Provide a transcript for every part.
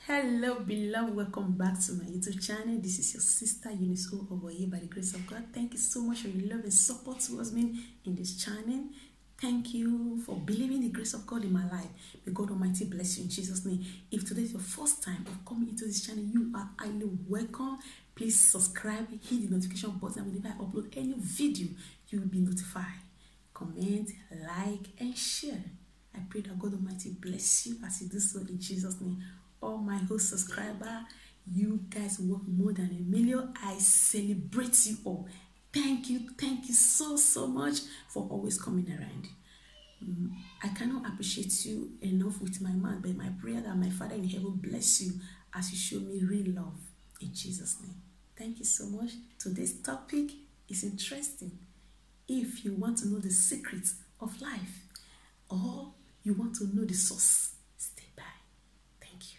Hello, beloved. Welcome back to my YouTube channel. This is your sister Eunice Owoye. By the grace of God, thank you so much for your love and support towards me in this channel. Thank you for believing the grace of God in my life. May God Almighty bless you in Jesus' name. If today is your first time of coming into this channel, you are highly welcome. Please subscribe, hit the notification button, and whenever I upload any video, you will be notified. Comment, like, and share. I pray that God Almighty bless you as you do so in Jesus' name. All my host subscriber, you guys work more than 1 million. I celebrate you all. Thank you so much for always coming around. I cannot appreciate you enough with my mouth, but my prayer that my Father in heaven bless you as you show me real love in Jesus' name. Thank you so much. Today's topic is interesting. If you want to know the secrets of life or you want to know the source, stay by. Thank you.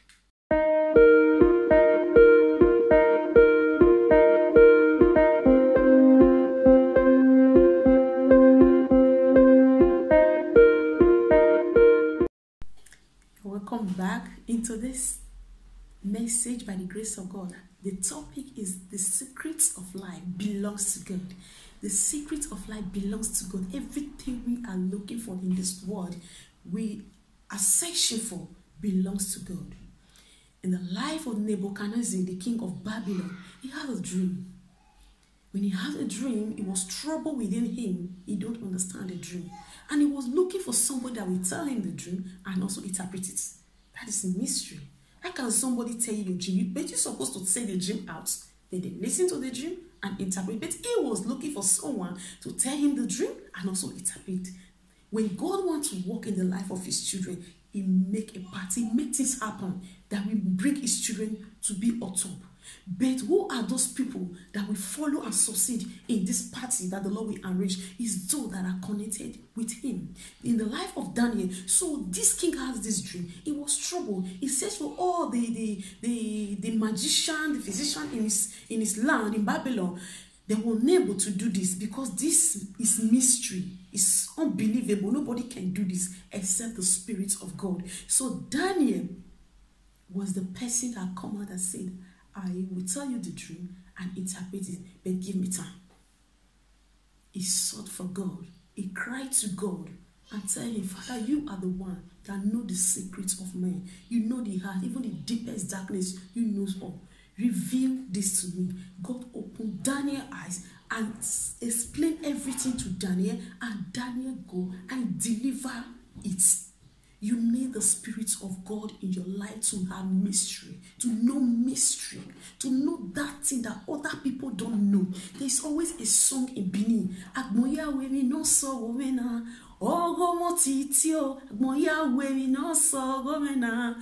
Welcome back into this message by the grace of God. The topic is the secrets of life belongs to God. The secret of life belongs to God. Everything we are looking for in this world, we are searching for, belongs to God. In the life of Nebuchadnezzar, the king of Babylon, he had a dream. When he had a dream, it was trouble within him. He don't understand the dream. And he was looking for somebody that will tell him the dream and also interpret it. That is a mystery. How can somebody tell you your dream? But you're supposed to say the dream out. Then they listen to the dream and interpret. But he was looking for someone to tell him the dream and also interpret. When God wants to work in the life of his children, he make a part, he makes things happen that will bring his children to be on top. But who are those people that will follow and succeed in this party that the Lord will arrange? Is those that are connected with him. In the life of Daniel, so this king has this dream. It was trouble. He searched for all the magician, the physician in his land in Babylon. They were unable to do this because this is mystery. It's unbelievable. Nobody can do this except the Spirit of God. So Daniel was the person that come out and said, I will tell you the dream and interpret it, but give me time. He sought for God. He cried to God and tell him, Father, you are the one that know the secrets of man. You know the heart, even the deepest darkness, you know all. Reveal this to me. God opened Daniel's eyes and explained everything to Daniel, and Daniel go and deliver it. You need the Spirit of God in your life to have mystery, to know mystery, to know that thing that other people don't know. There's always a song in Benin. Agmoya we no so womena. Ogo motitio. Agmoya we no so womena.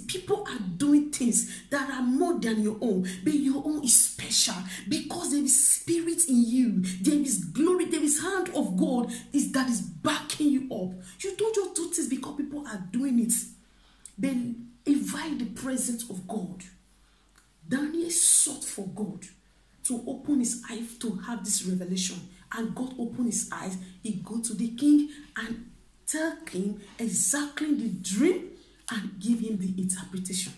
People are doing things that are more than your own, but your own is special because there is spirit in you. There is glory, there is hand of God that is backing you up. You don't just do things because people are doing it. Then invite the presence of God. Daniel sought for God to open his eyes to have this revelation, and God opened his eyes. He go to the king and tell him exactly the dream and give him the interpretation.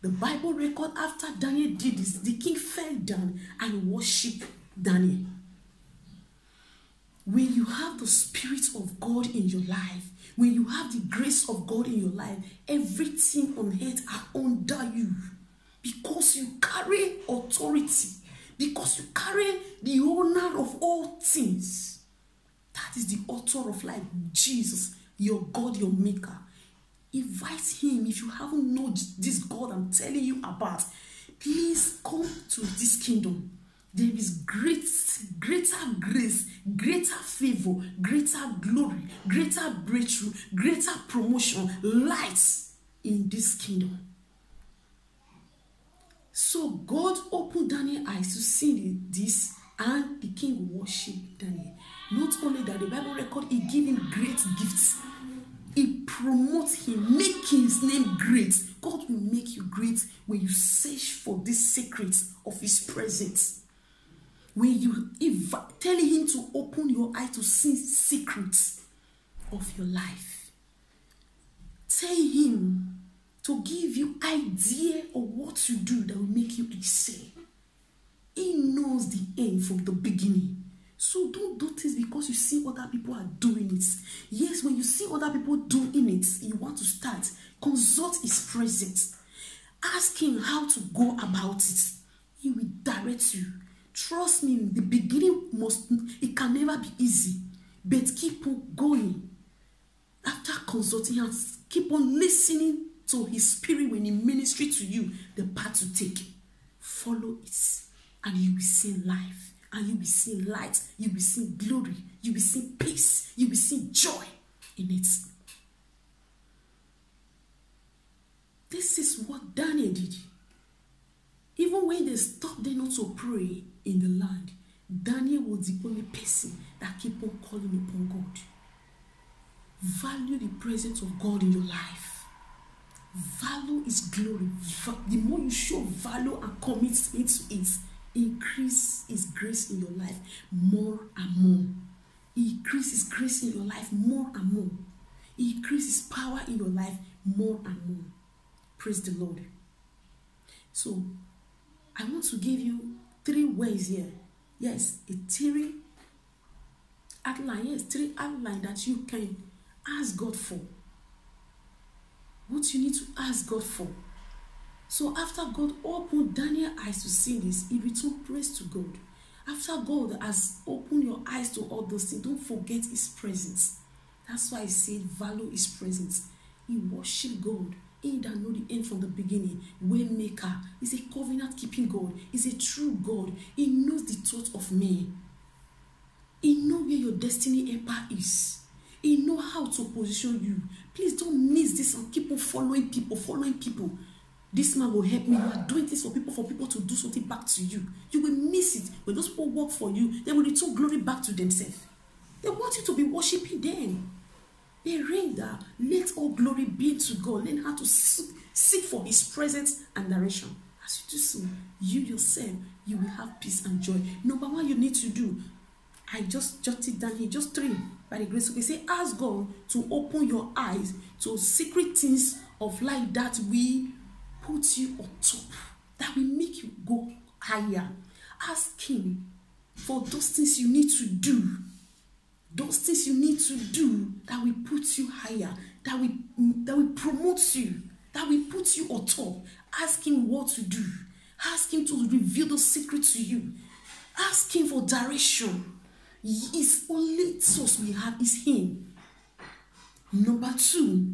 The Bible record after Daniel did this, the king fell down and worshiped Daniel. When you have the Spirit of God in your life, when you have the grace of God in your life, everything on earth are under you because you carry authority, because you carry the owner of all things. That is the author of life, Jesus, your God, your maker. Invite him. If you haven't known this God I'm telling you about, please come to this kingdom. There is greater grace, greater favor, greater glory, greater breakthrough, greater promotion, lights in this kingdom. So God opened Daniel's eyes to see this, and the king worshiped Daniel. Not only that, the Bible record, he gave him great gifts. He promotes him, make his name great. God will make you great when you search for these secrets of his presence. When you telling him to open your eye to see secrets of your life. Tell him to give you idea of what to do that will make you excel. He knows the end from the beginning. So don't do things because you see other people are doing it. Yes, when you see other people doing it, you want to start. Consult his presence. Ask him how to go about it. He will direct you. Trust me, the beginning it can never be easy. But keep on going. After consulting him, keep on listening to his spirit when he ministers to you, the path to take. Follow it. And you will see life. And you will see light. You will see glory. You will see peace. You will see joy in it. This is what Daniel did. Even when they stopped them not to pray in the land, Daniel was the only person that kept on calling upon God. Value the presence of God in your life. Value his glory. The more you show value and commitment to it, increase his grace in your life more and more. Increase his grace in your life more and more. Increase his power in your life more and more. Praise the Lord. So, I want to give you 3 ways here. Yes, a 3 outline. Yes, 3 outline that you can ask God for. What you need to ask God for. So after God opened Daniel's eyes to see this, he returned praise to God. After God has opened your eyes to all those things, don't forget his presence. That's why I said value his presence. He worship God. He that know the end from the beginning, way maker. He's a covenant keeping God. He's a true God. He knows the thought of man. He knows where your destiny helper is. He knows how to position you. Please don't miss this and keep on following people. This man will help me. You are doing this for people to do something back to you. You will miss it. When those people work for you, they will return glory back to themselves. They want you to be worshiping them. They read that let all glory be to God. Learn how to seek for his presence and direction. As you do so, you yourself, you will have peace and joy. Number 1 you need to do, I just jotted down here, just 3. By the grace of God, say, ask God to open your eyes to secret things of life that will put you on top, that will make you go higher. Ask him for those things you need to do. Those things you need to do that will put you higher, that will promote you, that will put you on top. Ask him what to do. Ask him to reveal those secrets to you. Ask him for direction. His only source we have is him. Number 2,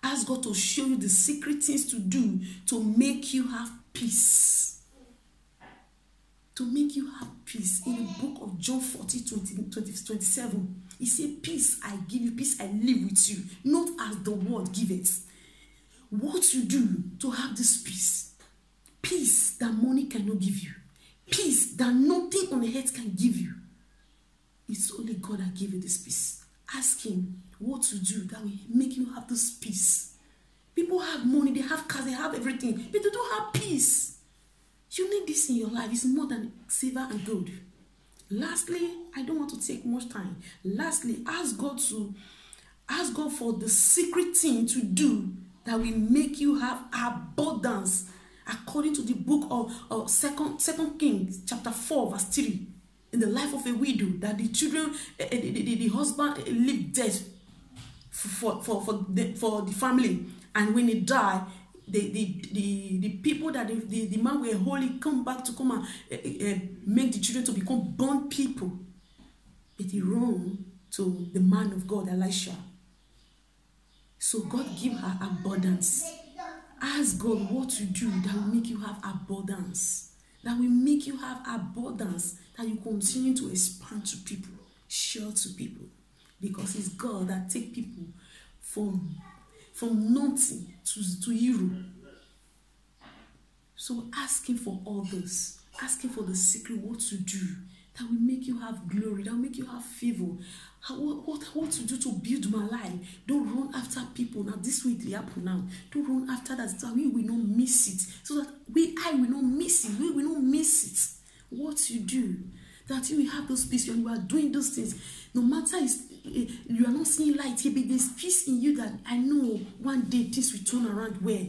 ask God to show you the secret things to do to make you have peace. To make you have peace. In the book of John 14:27, he said, peace I give you, peace I live with you, not as the world giveth. What you do to have this peace? Peace that money cannot give you. Peace that nothing on earth can give you. It's only God that gives you this peace. Ask him what to do that will make you have this peace. People have money, they have cars, they have everything, but they don't have peace. You need this in your life. It's more than silver and gold. Lastly, I don't want to take much time. Lastly, ask God for the secret thing to do that will make you have abundance, according to the book of Second Kings, chapter 4, verse 3. In the life of a widow, that the children, the husband lived dead for the family, and when he died, the people that the man were holy come back to come and make the children to become born people. But he wrong to the man of God, Elisha. So God give her abundance. Ask God what to do that will make you have abundance. That will make you have abundance, that you continue to expand to people, share to people. Because it's God that take people from nothing to hero. So ask him for all this. Ask him for the secret, what to do that will make you have glory, that will make you have favor. What to do to build my life. Don't run after people. Now this will happen now. Don't run after that, so we will not miss it. So that I will not miss it. We will not miss it. What you do, that you will have those peace when you are doing those things. No matter you are not seeing light here, but there's peace in you that I know one day things will turn around where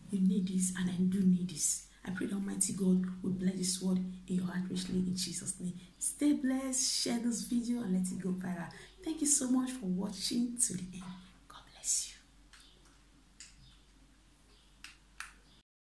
you need this and I do need this. I pray the Almighty God will bless this word in your heart richly in Jesus' name. Stay blessed, share this video and let it go viral. Thank you so much for watching to the end. God bless you.